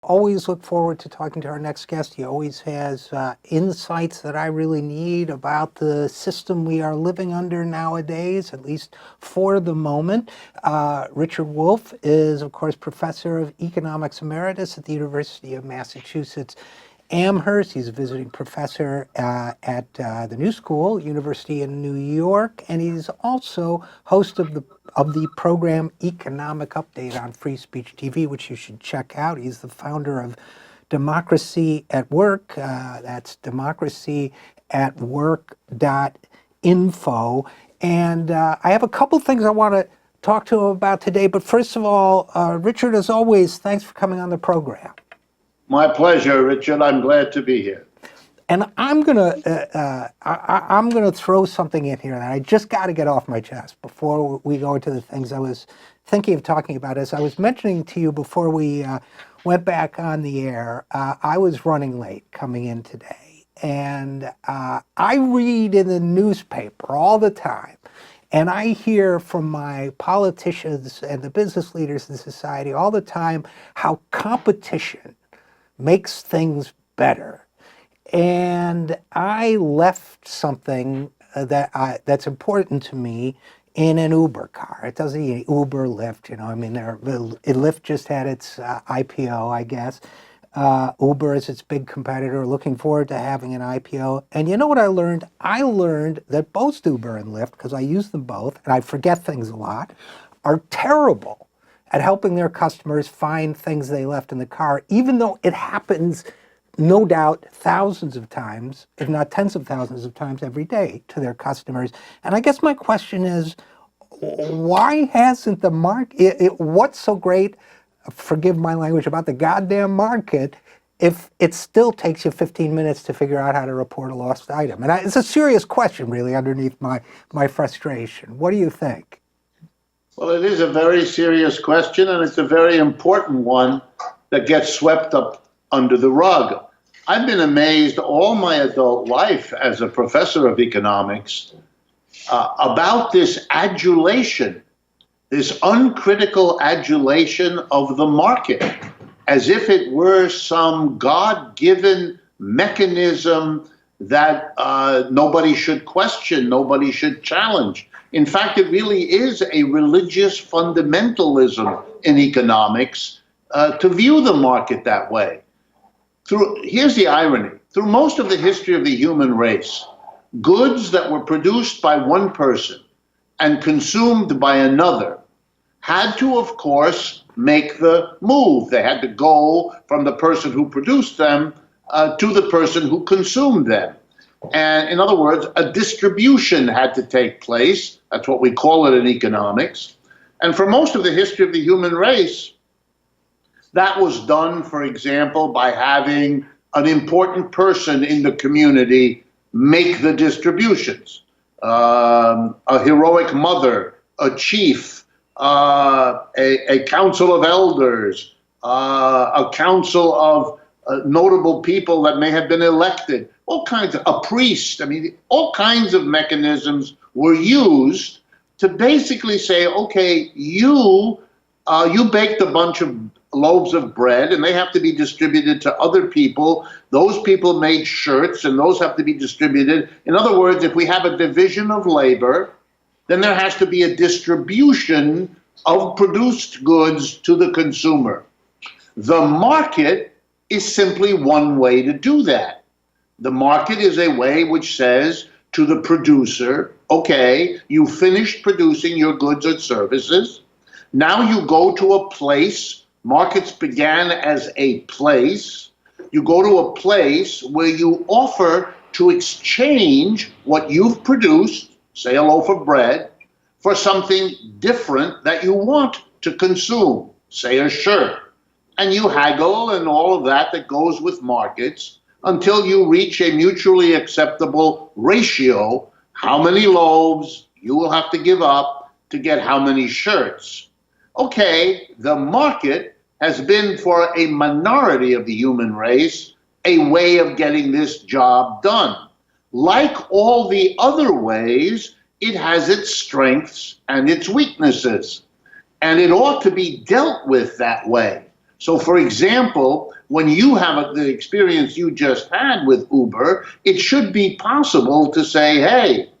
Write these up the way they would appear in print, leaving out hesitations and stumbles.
Always look forward to talking to our next guest. He always has insights that I really need about the system we are living under nowadays, at least for the moment. Richard Wolff is, of course, Professor of Economics Emeritus at the University of Massachusetts Amherst. He's a visiting professor at the New School, University in New York, and he's also host of the program Economic Update on Free Speech TV, which you should check out. He's the founder of Democracy at Work. That's democracyatwork.info. And I have a couple things I want to talk to him about today. But first of all, Richard, as always, thanks for coming on the program. My pleasure, Richard. I'm glad to be here. And I'm gonna throw something in here that I just got to get off my chest before we go into the things I was thinking of talking about. As I was mentioning to you before we went back on the air, I was running late coming in today, and I read in the newspaper all the time, and I hear from my politicians and the business leaders in society all the time how competition makes things better. And I left something that's important to me in an Uber car. It doesn't Uber, Lyft, Lyft just had its IPO, I guess. Uber is its big competitor, looking forward to having an IPO. And you know what I learned? I learned that both Uber and Lyft, because I use them both, and I forget things a lot, are terrible at helping their customers find things they left in the car, even though it happens, no doubt, thousands of times, if not tens of thousands of times every day to their customers. And I guess my question is, why hasn't the market, what's so great, forgive my language, about the goddamn market if it still takes you 15 minutes to figure out how to report a lost item? And it's a serious question, really, underneath my frustration. What do you think? Well, it is a very serious question, and it's a very important one that gets swept up under the rug. I've been amazed all my adult life as a professor of economics about this adulation, this uncritical adulation of the market, as if it were some God-given mechanism that nobody should question, nobody should challenge. In fact, it really is a religious fundamentalism in economics to view the market that way. Here's the irony. Through most of the history of the human race, goods that were produced by one person and consumed by another had to, of course, make the move. They had to go from the person who produced them to the person who consumed them. And in other words, a distribution had to take place. That's what we call it in economics. And for most of the history of the human race, that was done, for example, by having an important person in the community make the distributions. A heroic mother, a chief, a council of elders, a council of notable people that may have been elected, all kinds of, a priest. I mean, all kinds of mechanisms were used to basically say, okay, you baked a bunch of loaves of bread and they have to be distributed to other people. Those people made shirts and those have to be distributed. In other words, if we have a division of labor, then there has to be a distribution of produced goods to the consumer. The market is simply one way to do that. The market is a way which says to the producer, okay, you finished producing your goods or services. Now you go to a place. Markets began as a place. You go to a place where you offer to exchange what you've produced, say a loaf of bread, for something different that you want to consume, say a shirt. And you haggle and all of that goes with markets until you reach a mutually acceptable ratio, how many loaves you will have to give up to get how many shirts. Okay, the market has been for a minority of the human race a way of getting this job done. Like all the other ways, it has its strengths and its weaknesses, and it ought to be dealt with that way. So, for example, when you have the experience you just had with Uber, it should be possible to say, hey,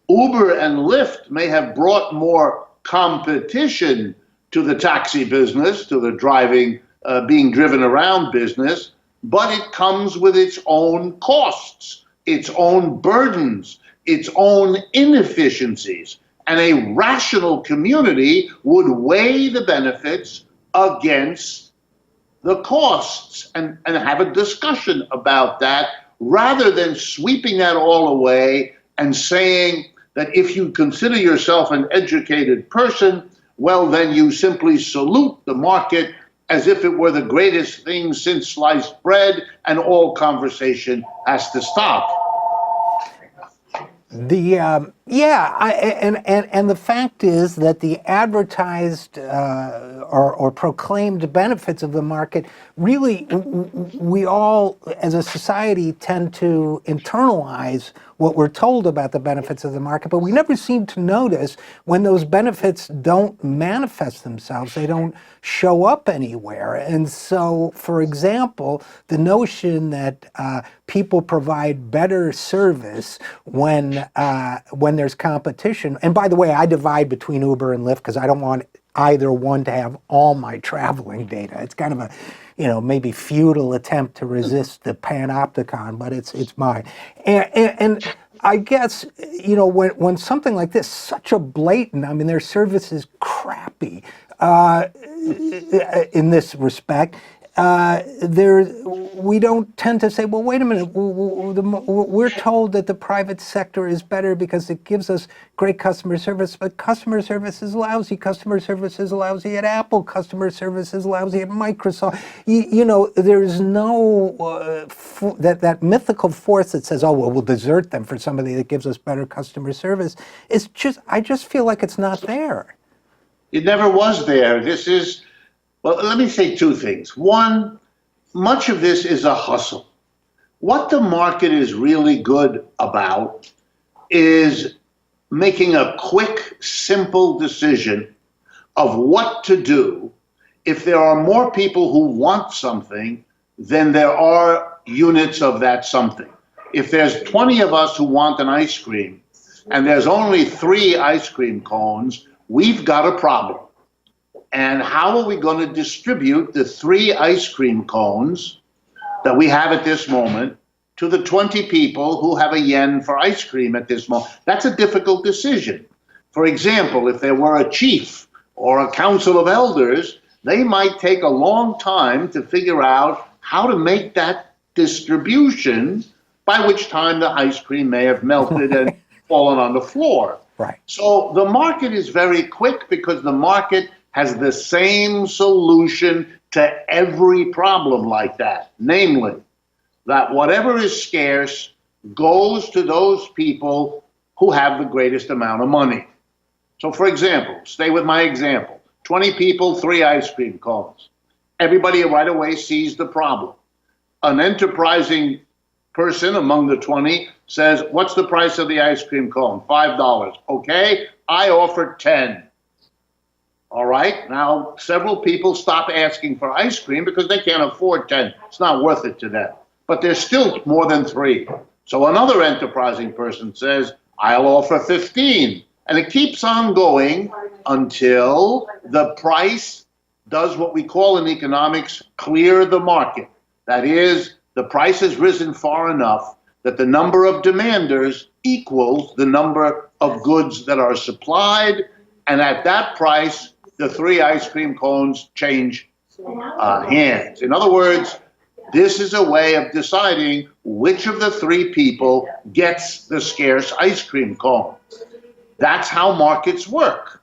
Uber and Lyft may have brought more competition to the taxi business, to the driving, being driven around business, but it comes with its own costs, its own burdens, its own inefficiencies. And a rational community would weigh the benefits against the costs and have a discussion about that rather than sweeping that all away and saying that if you consider yourself an educated person, well, then you simply salute the market as if it were the greatest thing since sliced bread and all conversation has to stop. And the fact is that the advertised or proclaimed benefits of the market really, we all as a society tend to internalize what we're told about the benefits of the market, but we never seem to notice when those benefits don't manifest themselves, they don't show up anywhere. And so, for example, the notion that people provide better service when there's competition, and by the way, I divide between Uber and Lyft because I don't want either one to have all my traveling data. It's kind of a, maybe futile attempt to resist the panopticon, but it's mine. And I guess, when something like this, such a blatant, I mean, their service is crappy in this respect. We don't tend to say, well, wait a minute, we're told that the private sector is better because it gives us great customer service, but customer service is lousy. Customer service is lousy at Apple. Customer service is lousy at Microsoft. There's no, that mythical force that says, oh, well, we'll desert them for somebody that gives us better customer service. I just feel like it's not there. It never was there. Well, let me say two things. One, much of this is a hustle. What the market is really good about is making a quick, simple decision of what to do if there are more people who want something than there are units of that something. If there's 20 of us who want an ice cream and there's only 3 ice cream cones, we've got a problem. And how are we going to distribute the 3 ice cream cones that we have at this moment to the 20 people who have a yen for ice cream at this moment? That's a difficult decision. For example, if there were a chief or a council of elders, they might take a long time to figure out how to make that distribution, by which time the ice cream may have melted and fallen on the floor. Right. So the market is very quick because the market has the same solution to every problem like that. Namely, that whatever is scarce goes to those people who have the greatest amount of money. So for example, stay with my example, 20 people, 3 ice cream cones. Everybody right away sees the problem. An enterprising person among the 20 says, what's the price of the ice cream cone? $5. Okay, I offer 10. All right, now several people stop asking for ice cream because they can't afford 10. It's not worth it to them. But there's still more than 3. So another enterprising person says, I'll offer 15. And it keeps on going until the price does what we call in economics, clear the market. That is, the price has risen far enough that the number of demanders equals the number of goods that are supplied. And at that price, the 3 ice cream cones change hands. In other words, this is a way of deciding which of the 3 people gets the scarce ice cream cone. That's how markets work.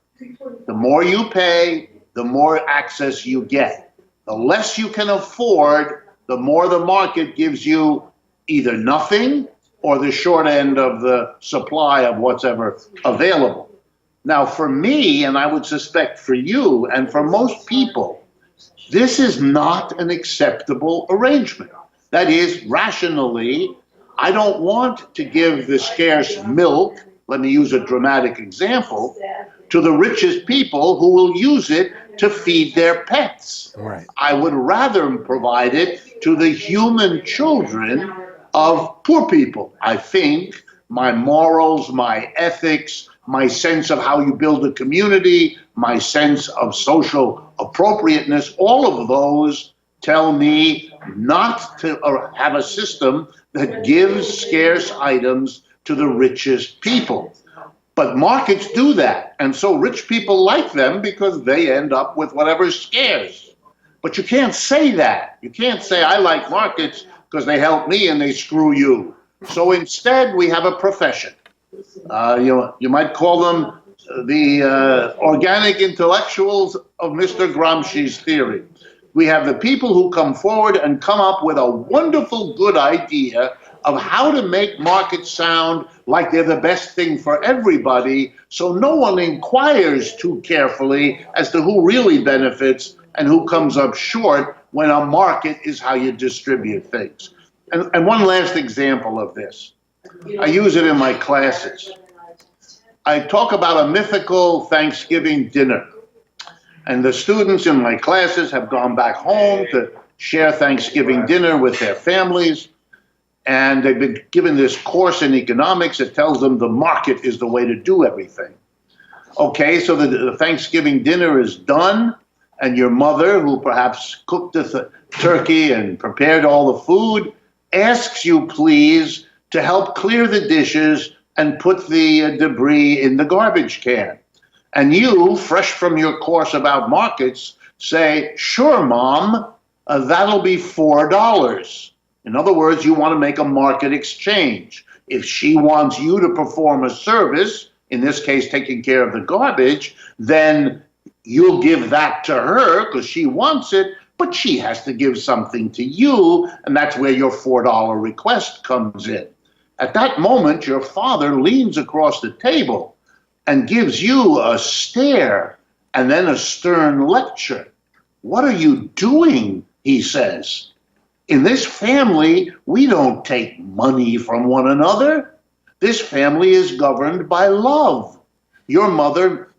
The more you pay, the more access you get. The less you can afford, the more the market gives you either nothing or the short end of the supply of what's ever available. Now, for me, and I would suspect for you and for most people, this is not an acceptable arrangement. That is, rationally, I don't want to give the scarce milk, let me use a dramatic example, to the richest people who will use it to feed their pets. Right. I would rather provide it to the human children of poor people. I think my morals, my ethics, my sense of how you build a community, my sense of social appropriateness, all of those tell me not to have a system that gives scarce items to the richest people. But markets do that, and so rich people like them because they end up with whatever's scarce. But you can't say that. You can't say, I like markets because they help me and they screw you. So instead, we have a profession. You might call them the organic intellectuals of Mr. Gramsci's theory. We have the people who come forward and come up with a wonderful, good idea of how to make markets sound like they're the best thing for everybody, so no one inquires too carefully as to who really benefits and who comes up short when a market is how you distribute things. And one last example of this. I use it in my classes. I talk about a mythical Thanksgiving dinner. And the students in my classes have gone back home to share Thanksgiving dinner with their families. And they've been given this course in economics that tells them the market is the way to do everything. Okay, so the Thanksgiving dinner is done, and your mother, who perhaps cooked the turkey and prepared all the food, asks you, please, to help clear the dishes and put the debris in the garbage can. And you, fresh from your course about markets, say, sure, Mom, that'll be $4. In other words, you want to make a market exchange. If she wants you to perform a service, in this case, taking care of the garbage, then you'll give that to her because she wants it, but she has to give something to you, and that's where your $4 request comes in. At that moment, your father leans across the table and gives you a stare and then a stern lecture. What are you doing? He says. In this family, we don't take money from one another. This family is governed by love. Your mother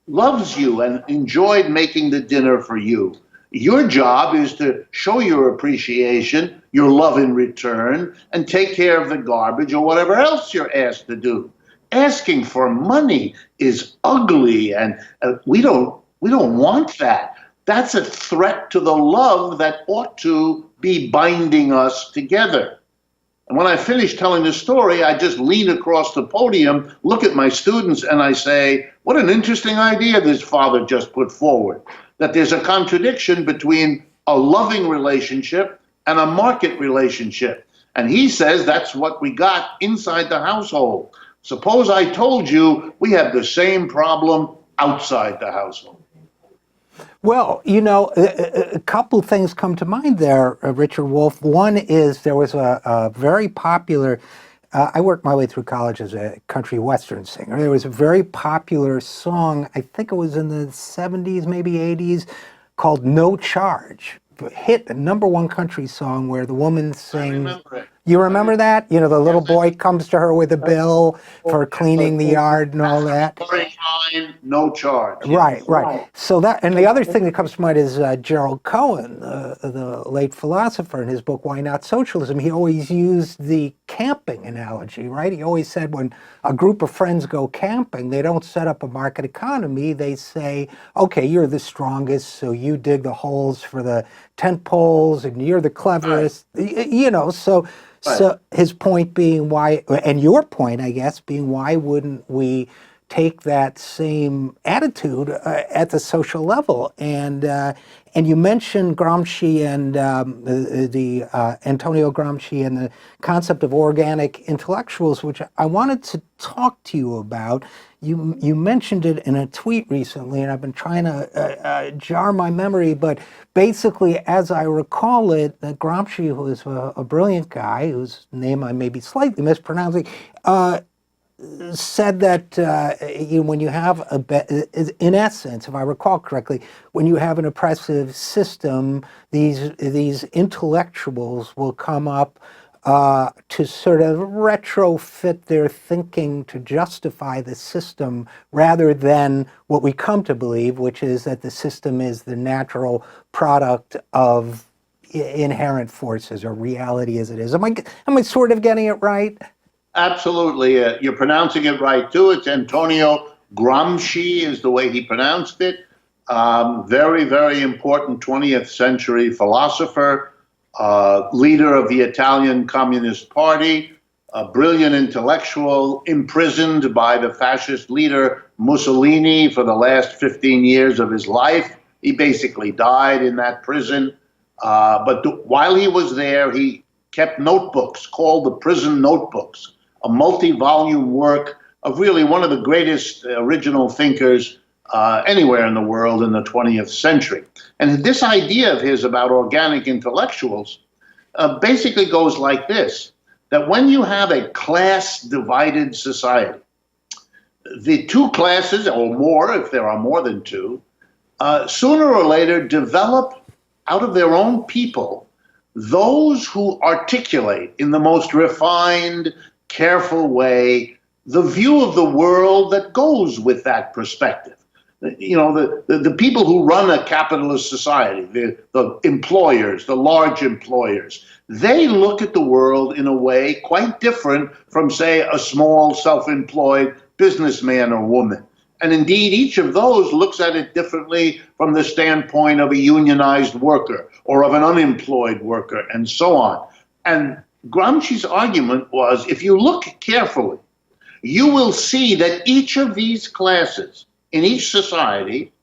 loves you and enjoyed making the dinner for you. Your job is to show your appreciation, your love in return, and take care of the garbage or whatever else you're asked to do. Asking for money is ugly, and we don't want that. That's a threat to the love that ought to be binding us together. And when I finish telling the story, I just lean across the podium, look at my students, and I say, what an interesting idea this father just put forward, that there's a contradiction between a loving relationship and a market relationship. And he says that's what we got inside the household. Suppose I told you we have the same problem outside the household. Well, a couple things come to mind there, Richard Wolff. One is there was a very popular, I worked my way through college as a country western singer. There was a very popular song, I think it was in the 70s, maybe 80s, called No Charge. Hit a #1 country song where the woman sings. I remember it. You remember that? The little boy comes to her with a bill for cleaning the yard and all that. Line, no charge. Right. So that, and the other thing that comes to mind is Gerald Cohen, the late philosopher, in his book Why Not Socialism. He always used the camping analogy, right? He always said when a group of friends go camping, they don't set up a market economy. They say, okay, you're the strongest, so you dig the holes for the tent poles, and you're the cleverest. Right. So his point being why, and your point, I guess, being why wouldn't we take that same attitude at the social level? And you mentioned Gramsci and Antonio Gramsci and the concept of organic intellectuals, which I wanted to talk to you about. You mentioned it in a tweet recently, and I've been trying to jar my memory, but basically, as I recall it, Gramsci, who is a brilliant guy, whose name I may be slightly mispronouncing, said that when you have in essence, if I recall correctly, when you have an oppressive system, these intellectuals will come up to sort of retrofit their thinking to justify the system rather than what we come to believe, which is that the system is the natural product of inherent forces or reality as it is. Am I sort of getting it right? Absolutely. You're pronouncing it right, too. It's Antonio Gramsci is the way he pronounced it. Very, very important 20th century philosopher, leader of the Italian Communist Party, a brilliant intellectual, imprisoned by the fascist leader Mussolini for the last 15 years of his life. He basically died in that prison. But while he was there, he kept notebooks called the Prison Notebooks, a multi-volume work of really one of the greatest original thinkers anywhere in the world in the 20th century. And this idea of his about organic intellectuals basically goes like this, that when you have a class-divided society, the two classes, or more if there are more than two, sooner or later develop out of their own people those who articulate in the most refined, careful way the view of the world that goes with that perspective. You know, the people who run a capitalist society, the employers, the large employers, they look at the world in a way quite different from, say, a small self-employed businessman or woman. And indeed, each of those looks at it differently from the standpoint of a unionized worker or of an unemployed worker and so on. And Gramsci's argument was, if you look carefully, you will see that each of these classes in each society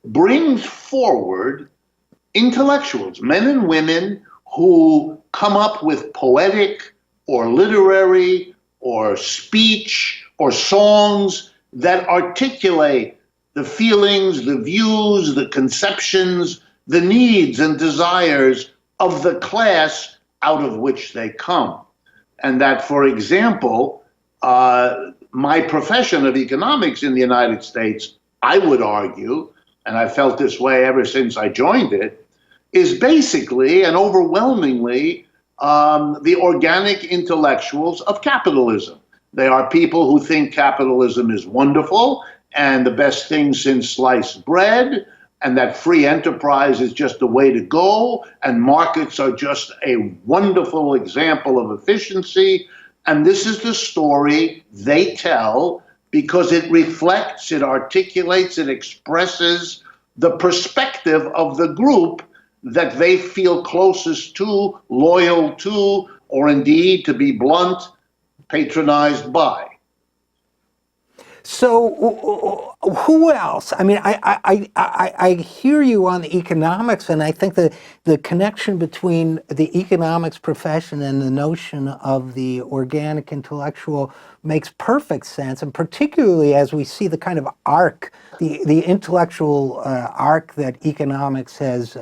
brings forward intellectuals, men and women who come up with poetic or literary or speech or songs that articulate the feelings, the views, the conceptions, the needs and desires of the class out of which they come. And that, for example, my profession of economics in the United States, I would argue, and I felt this way ever since I joined it, is basically and overwhelmingly the organic intellectuals of capitalism. They are people who think capitalism is wonderful and the best thing since sliced bread, and that free enterprise is just the way to go, and markets are just a wonderful example of efficiency. And this is the story they tell because it reflects, it articulates, it expresses the perspective of the group that they feel closest to, loyal to, or indeed, to be blunt, patronized by. So who else? I mean, I hear you on the economics, and I think that the connection between the economics profession and the notion of the organic intellectual makes perfect sense, and particularly as we see the kind of arc, the intellectual arc that economics has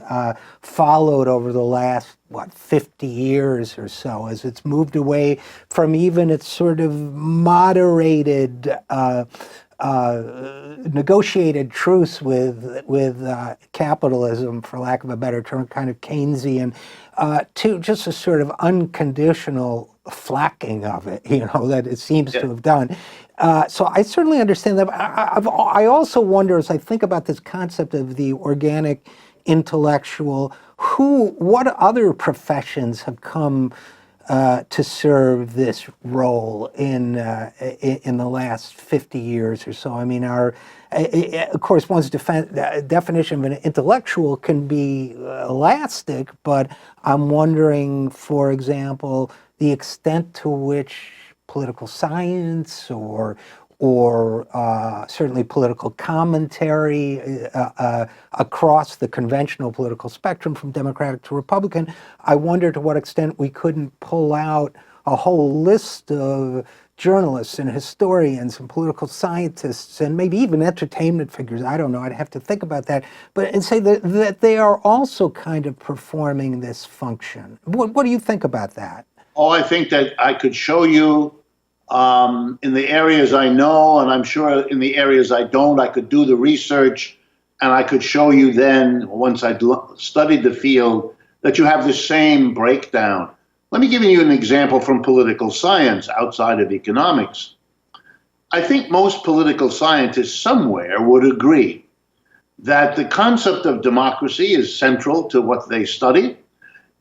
followed over the last, 50 years or so, as it's moved away from even its sort of moderated negotiated truce with capitalism, for lack of a better term, kind of Keynesian, to just a sort of unconditional flacking of it, that it seems to have done. So I certainly understand that. I also wonder, as I think about this concept of the organic intellectual, what other professions have come to serve this role in the last 50 years or so? I mean, of course, one's definition of an intellectual can be elastic, but I'm wondering, for example, the extent to which political science or certainly political commentary across the conventional political spectrum from Democratic to Republican, I wonder to what extent we couldn't pull out a whole list of journalists and historians and political scientists and maybe even entertainment figures, I don't know, I'd have to think about that, and say that they are also kind of performing this function. What do you think about that? Oh, I think that I could show you in the areas I know, and I'm sure in the areas I don't, I could do the research, and I could show you then, once I'd studied the field, that you have the same breakdown. Let me give you an example from political science outside of economics. I think most political scientists somewhere would agree that the concept of democracy is central to what they study,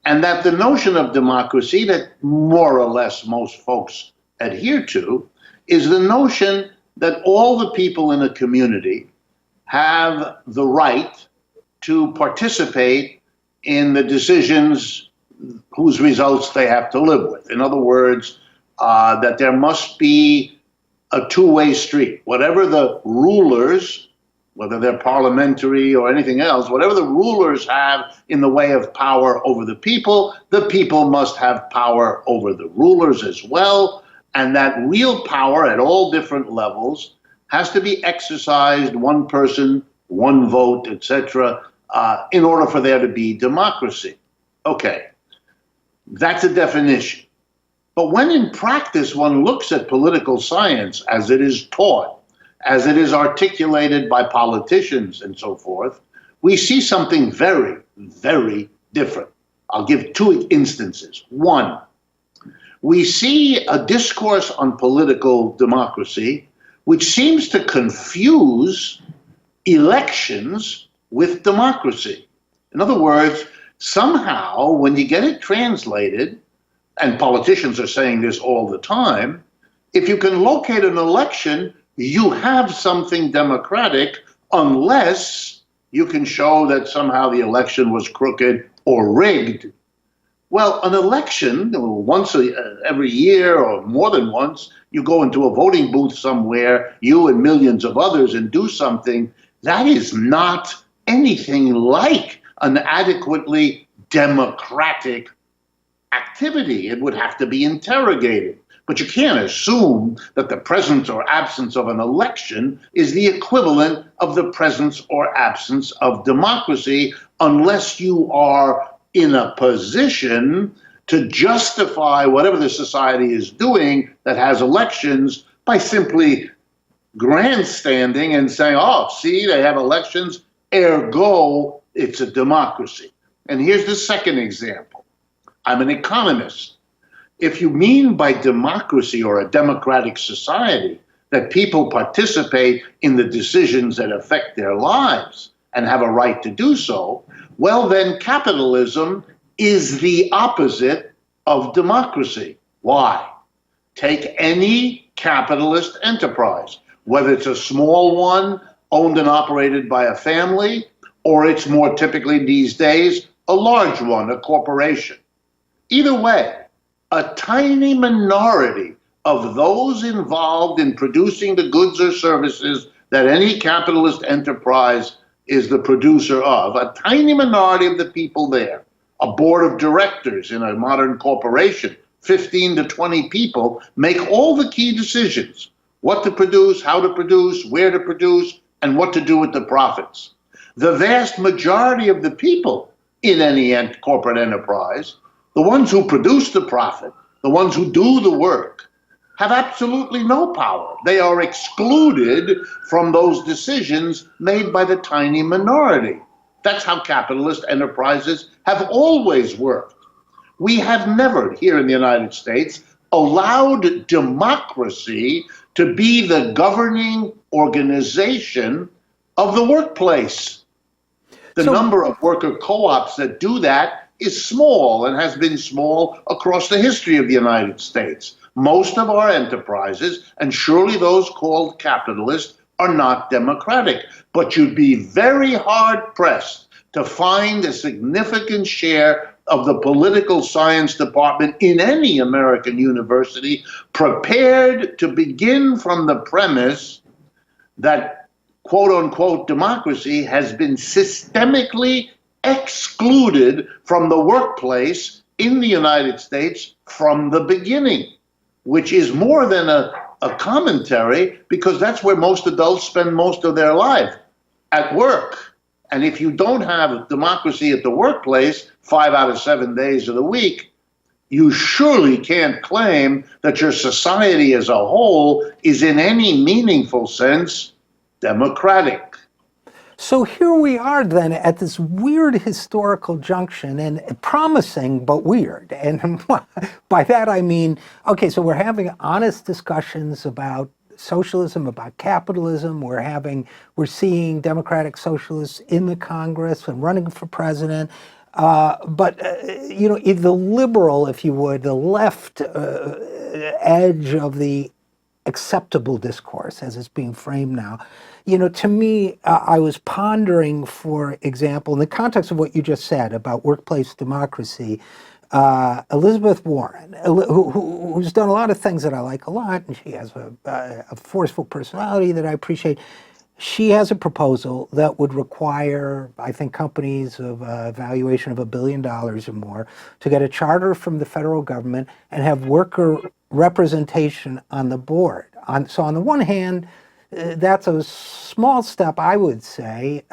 and that the notion of democracy that more or less most folks adhere to is the notion that all the people in a community have the right to participate in the decisions whose results they have to live with. In other words, that there must be a two-way street. Whatever the rulers, whether they're parliamentary or anything else, whatever the rulers have in the way of power over the people must have power over the rulers as well. And that real power at all different levels has to be exercised, one person, one vote, etc., in order for there to be democracy. Okay, that's a definition. But when in practice one looks at political science as it is taught, as it is articulated by politicians and so forth, we see something very, very different. I'll give two instances. One, we see a discourse on political democracy which seems to confuse elections with democracy. In other words, somehow when you get it translated, and politicians are saying this all the time, if you can locate an election, you have something democratic unless you can show that somehow the election was crooked or rigged. Well, an election, once every year or more than once, you go into a voting booth somewhere, you and millions of others, and do something, that is not anything like an adequately democratic activity. It would have to be interrogated. But you can't assume that the presence or absence of an election is the equivalent of the presence or absence of democracy unless you are in a position to justify whatever the society is doing that has elections by simply grandstanding and saying, oh, see, they have elections, ergo, it's a democracy. And here's the second example. I'm an economist. If you mean by democracy or a democratic society that people participate in the decisions that affect their lives and have a right to do so, well, then capitalism is the opposite of democracy. Why? Take any capitalist enterprise, whether it's a small one owned and operated by a family, or it's more typically these days a large one, a corporation. Either way, a tiny minority of those involved in producing the goods or services that any capitalist enterprise is the producer of, a tiny minority of the people there, a board of directors in a modern corporation, 15 to 20 people, make all the key decisions: what to produce, how to produce, where to produce, and what to do with the profits. The vast majority of the people in any corporate enterprise, the ones who produce the profit, the ones who do the work, have absolutely no power. They are excluded from those decisions made by the tiny minority. That's how capitalist enterprises have always worked. We have never, here in the United States, allowed democracy to be the governing organization of the workplace. The number of worker co-ops that do that is small and has been small across the history of the United States. Most of our enterprises, and surely those called capitalist, are not democratic. But you'd be very hard-pressed to find a significant share of the political science department in any American university prepared to begin from the premise that quote-unquote democracy has been systemically excluded from the workplace in the United States from the beginning, which is more than a commentary, because that's where most adults spend most of their life, at work. And if you don't have democracy at the workplace 5 out of 7 days of the week, you surely can't claim that your society as a whole is in any meaningful sense democratic. So here we are then at this weird historical junction, and promising but weird. And by that I mean, okay, so we're having honest discussions about socialism, about capitalism. We're seeing democratic socialists in the Congress and running for president. But the liberal, if you would, the left edge of the acceptable discourse as it's being framed now. To me, I was pondering, for example, in the context of what you just said about workplace democracy, Elizabeth Warren, who's done a lot of things that I like a lot, and she has a forceful personality that I appreciate. She has a proposal that would require, I think, companies of a valuation of $1 billion or more to get a charter from the federal government and have worker representation on the board. So on the one hand, that's a small step, I would say,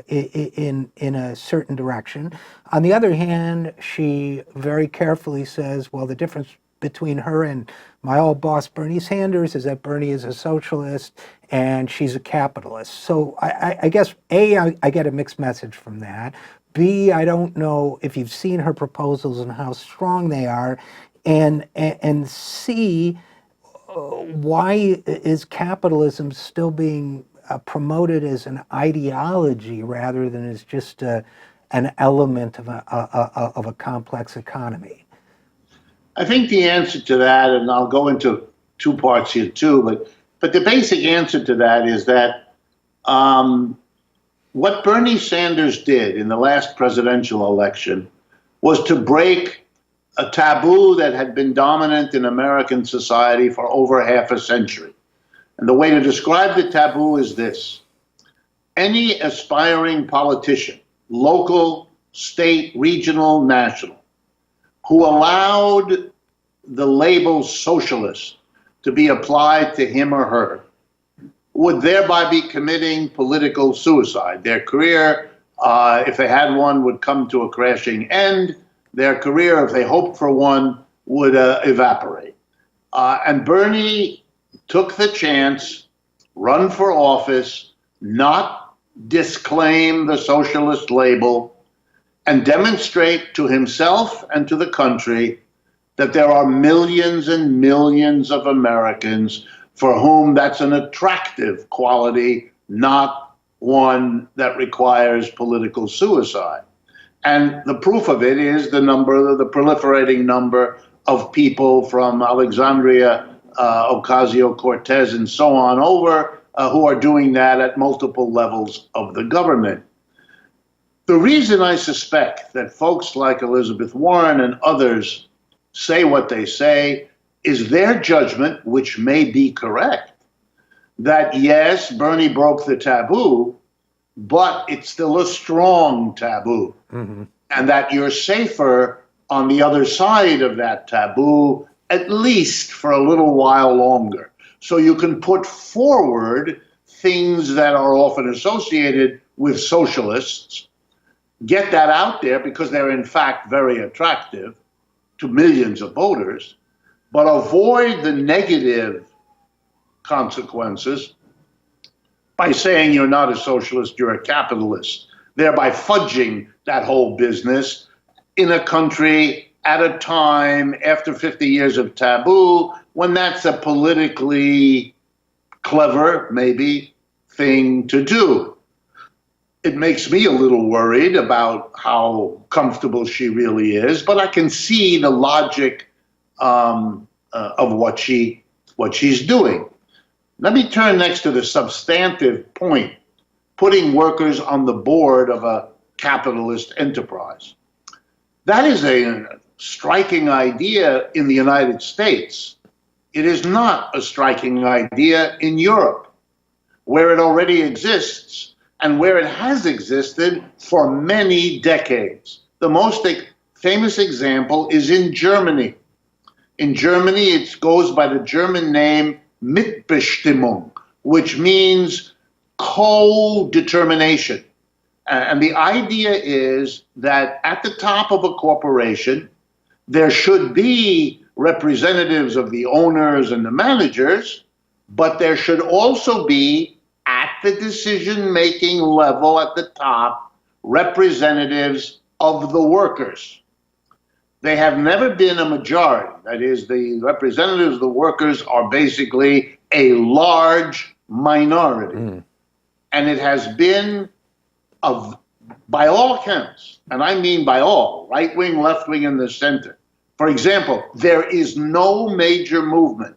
in a certain direction. On the other hand, she very carefully says, well, the difference between her and my old boss, Bernie Sanders, is that Bernie is a socialist and she's a capitalist. So I guess, A, I get a mixed message from that. B, I don't know if you've seen her proposals and how strong they are. And C, why is capitalism still being promoted as an ideology rather than as just an element of a complex economy? I think the answer to that, and I'll go into two parts here too, but the basic answer to that is that what Bernie Sanders did in the last presidential election was to break a taboo that had been dominant in American society for over half a century. And the way to describe the taboo is this: any aspiring politician, local, state, regional, national, who allowed the label socialist to be applied to him or her would thereby be committing political suicide. Their career, if they had one, would come to a crashing end. Their career, if they hoped for one, would evaporate. And Bernie took the chance, run for office, not disclaim the socialist label, and demonstrate to himself and to the country that there are millions and millions of Americans for whom that's an attractive quality, not one that requires political suicide. And the proof of it is the proliferating number of people from Alexandria Ocasio-Cortez and so on over who are doing that at multiple levels of the government. The reason I suspect that folks like Elizabeth Warren and others say what they say is their judgment, which may be correct, that yes, Bernie broke the taboo, but it's still a strong taboo. Mm-hmm. And that you're safer on the other side of that taboo, at least for a little while longer. So you can put forward things that are often associated with socialists, get that out there because they're in fact very attractive to millions of voters, but avoid the negative consequences by saying you're not a socialist, you're a capitalist, thereby fudging that whole business in a country at a time after 50 years of taboo, when that's a politically clever, maybe, thing to do. It makes me a little worried about how comfortable she really is, but I can see the logic of what she's doing. Let me turn next to the substantive point, putting workers on the board of a capitalist enterprise. That is a striking idea in the United States. It is not a striking idea in Europe, where it already exists and where it has existed for many decades. The most famous example is in Germany. In Germany, it goes by the German name Mitbestimmung, which means co-determination. And the idea is that at the top of a corporation, there should be representatives of the owners and the managers, but there should also be at the decision-making level at the top, representatives of the workers. They have never been a majority. That is, the representatives of the workers are basically a large minority. And it has been, by all accounts, and I mean by all, right wing, left wing, and the center. For example, there is no major movement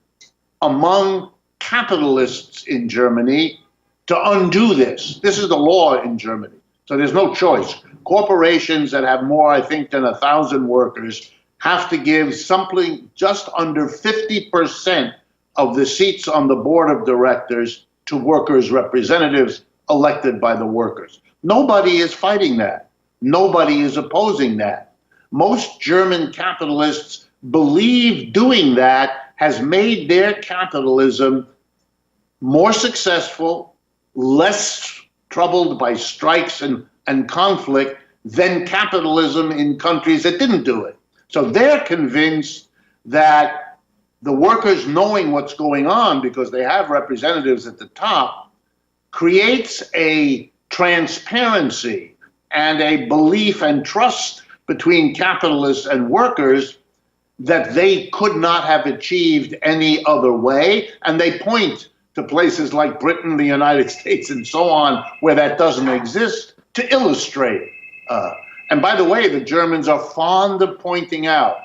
among capitalists in Germany to undo this. This is the law in Germany. So there's no choice. Corporations that have more, I think, than 1,000 workers have to give something just under 50% of the seats on the board of directors to workers' representatives elected by the workers. Nobody is fighting that. Nobody is opposing that. Most German capitalists believe doing that has made their capitalism more successful, less troubled by strikes and conflict than capitalism in countries that didn't do it. So they're convinced that the workers knowing what's going on, because they have representatives at the top, creates a transparency and a belief and trust between capitalists and workers that they could not have achieved any other way. And they point to places like Britain, the United States, and so on, where that doesn't exist, to illustrate. And by the way, the Germans are fond of pointing out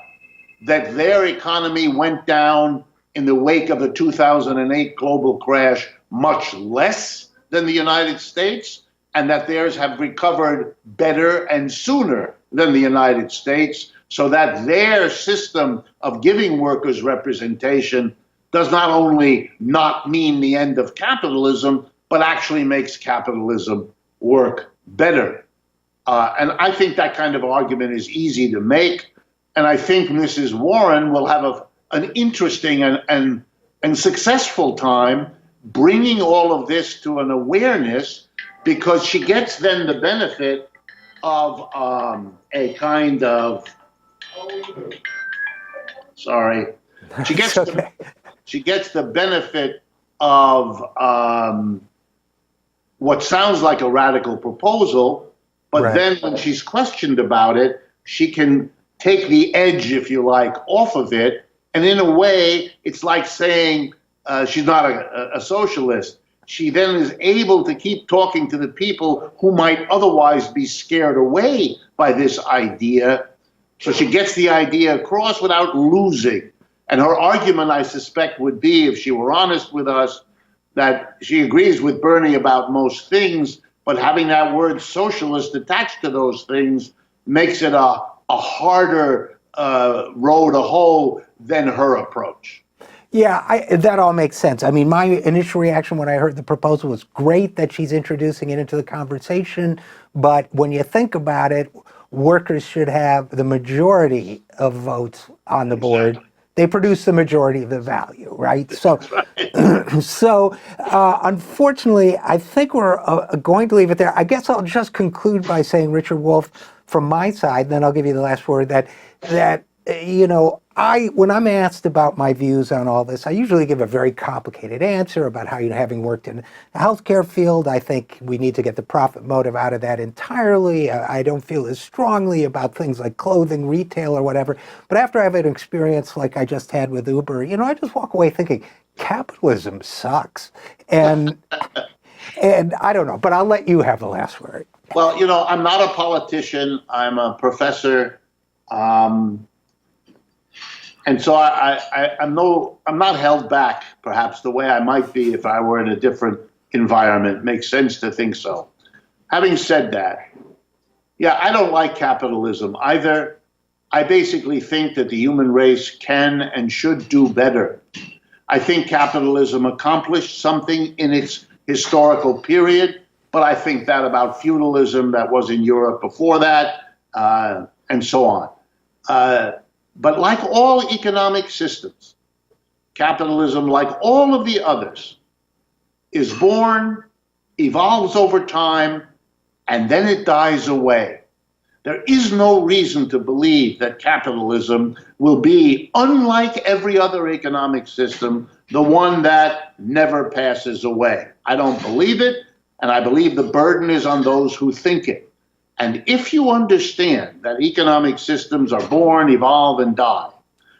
that their economy went down in the wake of the 2008 global crash much less than the United States, and that theirs have recovered better and sooner than the United States, so that their system of giving workers representation does not only not mean the end of capitalism, but actually makes capitalism work better. And I think that kind of argument is easy to make. And I think Mrs. Warren will have an interesting and successful time bringing all of this to an awareness, because she gets then the benefit of a kind of, sorry, she gets okay. She gets the benefit of what sounds like a radical proposal, but Right. then when she's questioned about it, she can take the edge, if you like, off of it. And in a way, it's like saying she's not a socialist. She then is able to keep talking to the people who might otherwise be scared away by this idea. So she gets the idea across without losing. And her argument, I suspect, would be, if she were honest with us, that she agrees with Bernie about most things, but having that word socialist attached to those things makes it a harder road to hoe than her approach. Yeah, that all makes sense. I mean, my initial reaction when I heard the proposal was great that she's introducing it into the conversation, but when you think about it, workers should have the majority of votes on the board. They produce the majority of the value, right? So, unfortunately, I think we're going to leave it there. I guess I'll just conclude by saying, Richard Wolff, from my side, then I'll give you the last word, that you know, when I'm asked about my views on all this, I usually give a very complicated answer about how, having worked in the healthcare field, I think we need to get the profit motive out of that entirely. I don't feel as strongly about things like clothing, retail, or whatever. But after I have an experience like I just had with Uber, I just walk away thinking, capitalism sucks. And I don't know, but I'll let you have the last word. Well, I'm not a politician. I'm a professor. And so I'm not held back, perhaps, the way I might be if I were in a different environment. Makes sense to think so. Having said that, yeah, I don't like capitalism either. I basically think that the human race can and should do better. I think capitalism accomplished something in its historical period, but I think that about feudalism that was in Europe before that, and so on. But like all economic systems, capitalism, like all of the others, is born, evolves over time, and then it dies away. There is no reason to believe that capitalism will be, unlike every other economic system, the one that never passes away. I don't believe it, and I believe the burden is on those who think it. And if you understand that economic systems are born, evolve, and die,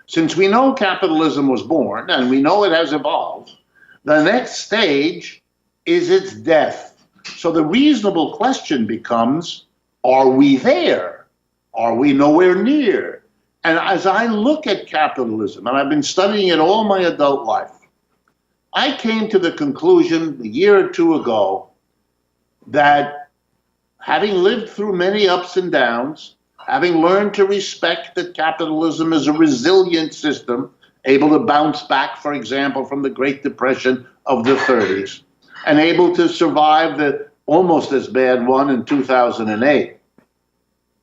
since we know capitalism was born and we know it has evolved, the next stage is its death. So the reasonable question becomes, are we there? Are we nowhere near? And as I look at capitalism, and I've been studying it all my adult life, I came to the conclusion a year or two ago that having lived through many ups and downs, having learned to respect that capitalism is a resilient system, able to bounce back, for example, from the Great Depression of the 30s, and able to survive the almost as bad one in 2008.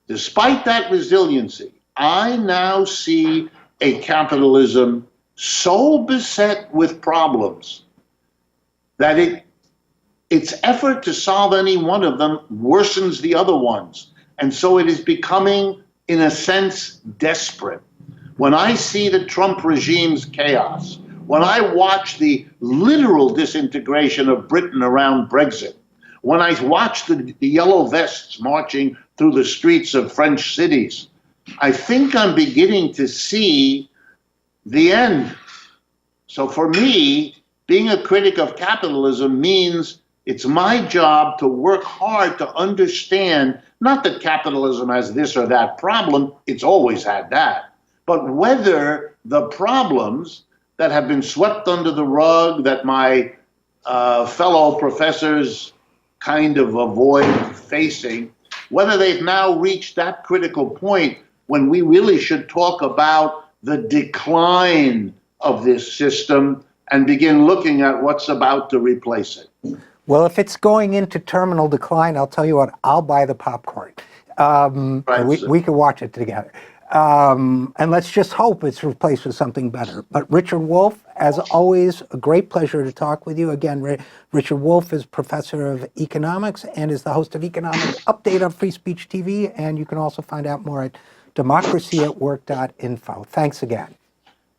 Despite that resiliency, I now see a capitalism so beset with problems that its effort to solve any one of them worsens the other ones. And so it is becoming, in a sense, desperate. When I see the Trump regime's chaos, when I watch the literal disintegration of Britain around Brexit, when I watch the yellow vests marching through the streets of French cities, I think I'm beginning to see the end. So for me, being a critic of capitalism means it's my job to work hard to understand, not that capitalism has this or that problem, it's always had that, but whether the problems that have been swept under the rug, that my fellow professors kind of avoid facing, whether they've now reached that critical point when we really should talk about the decline of this system and begin looking at what's about to replace it. Well, if it's going into terminal decline, I'll tell you what, I'll buy the popcorn. Right. We can watch it together. And let's just hope it's replaced with something better. But Richard Wolff, as always, a great pleasure to talk with you. Again, Richard Wolff is professor of economics and is the host of Economic Update on Free Speech TV. And you can also find out more at democracyatwork.info. Thanks again.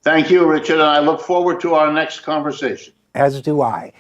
Thank you, Richard, and I look forward to our next conversation. As do I.